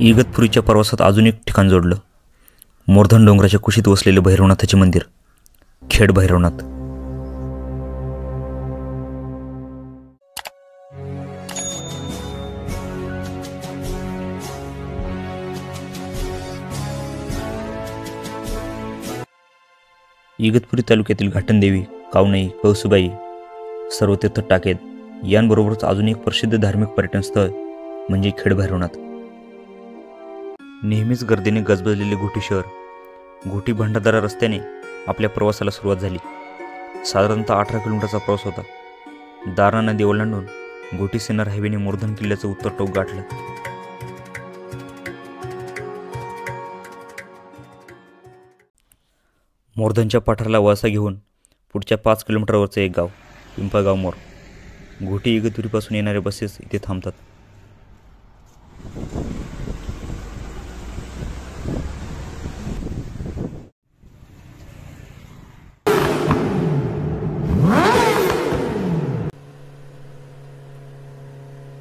इगतपुरीच्या प्रवासात अजून एक ठिकाण जोडलं. मोरधन डोंगराच्या कुशीत वसलेले भैरवनाथाचे मंदिर, खेड भैरवनाथ. इगतपुरी तालुक्यातील घाटनदेवी, कावनई, कळसुबाई, सर्व तीर्थ टाकेद यांबरोबरच अजून एक प्रसिद्ध धार्मिक पर्यटन स्थळ म्हणजे खेड भैरवनाथ. नेहमीच गर्दीने गजबजलेले घोटी शहर घोटी भंडारदरा रस्त्याने आपल्या प्रवासाला सुरुवात झाली. साधारणतः 18 किलोमीटरचा प्रवास होता. दारणा नदी ओलांडून घोटी सेनार हायवेने मोरधन किल्ल्याचं उत्तर टोक गाठलं. मोरधनच्या पठाराला वळसा घेऊन पुढच्या 5 किलोमीटरवरचं एक गाव पिंपळगाव मोर. घोटी इगतपुरीपासून येणाऱ्या बसेस इथे थांबतात.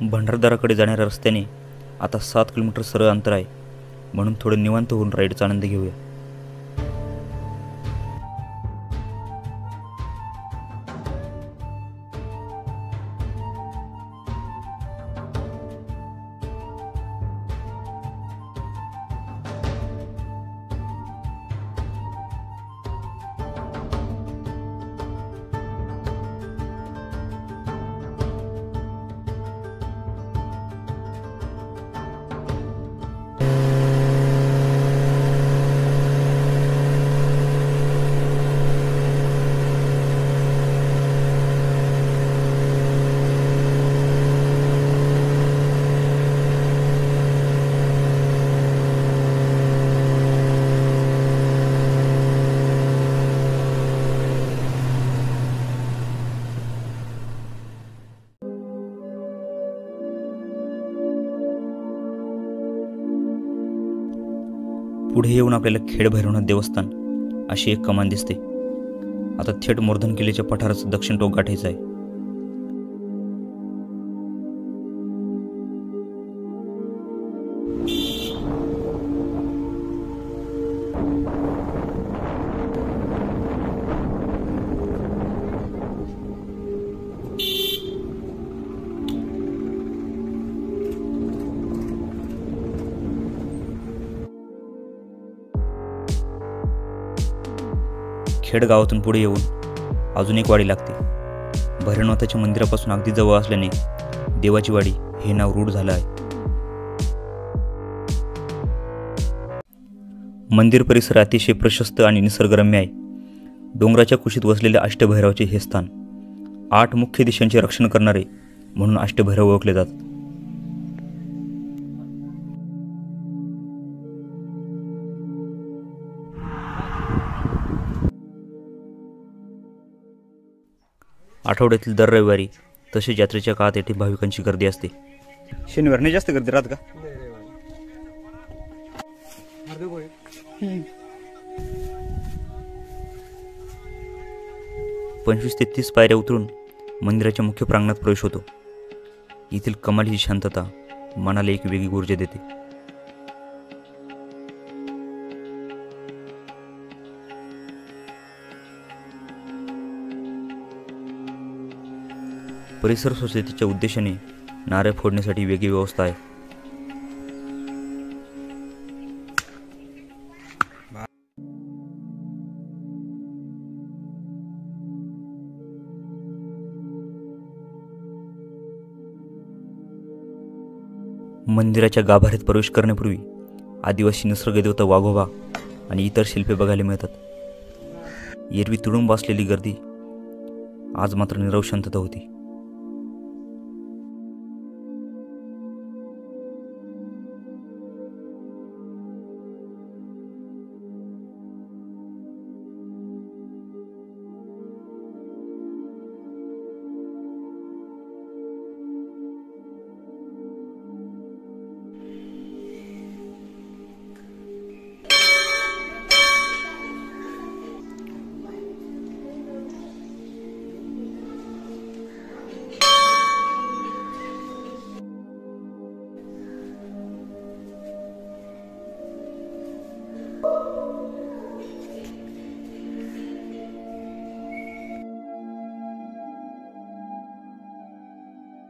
भंडारदराकडे जाणाऱ्या रस्त्याने आता 7 किलोमीटर सरळ अंतर आहे, म्हणून थोडं निवांत होऊन राईडचा आनंद घेऊया. पुढे येऊन आपल्याला खेड भैरवनाथ देवस्थान अशी एक कमान दिसते. आता थेट मोरधन किल्ल्याच्या पठाराचं दक्षिण टोक गाठायचं आहे. खेड गावातून पुढे येऊन अजून एक वाडी लागते. भैरवनाथाच्या मंदिरापासून अगदी जवळ असल्याने देवाची वाडी हे नाव रूढ झालं आहे. मंदिर परिसर अतिशय प्रशस्त आणि निसर्गरम्य आहे. डोंगराच्या कुशीत वसलेले अष्टभैरवाचे हे स्थान 8 मुख्य दिशांचे रक्षण करणारे म्हणून अष्टभैरव ओळखले जातात. आठवड्यातील दर रविवारी तसेच यात्रेच्या काळात येथे भाविकांची गर्दी असते. शनिवार नाही जास्त गर्दी राहत का? 25 ते 30 पायऱ्या उतरून मंदिराच्या मुख्य प्रांगणात प्रवेश होतो. येथील कमालीची शांतता मनाला एक वेगळी ऊर्जा देते. परिसर स्वच्छतेच्या उद्देशाने नारळ फोडण्यासाठी वेगळी व्यवस्था आहे. मंदिराच्या गाभाऱ्यात प्रवेश करण्यापूर्वी आदिवासी निसर्गदेवता वाघोबा आणि इतर शिल्पे बघायला मिळतात. एरवी तुडुंब असलेली गर्दी आज मात्र नीरव शांतता होती.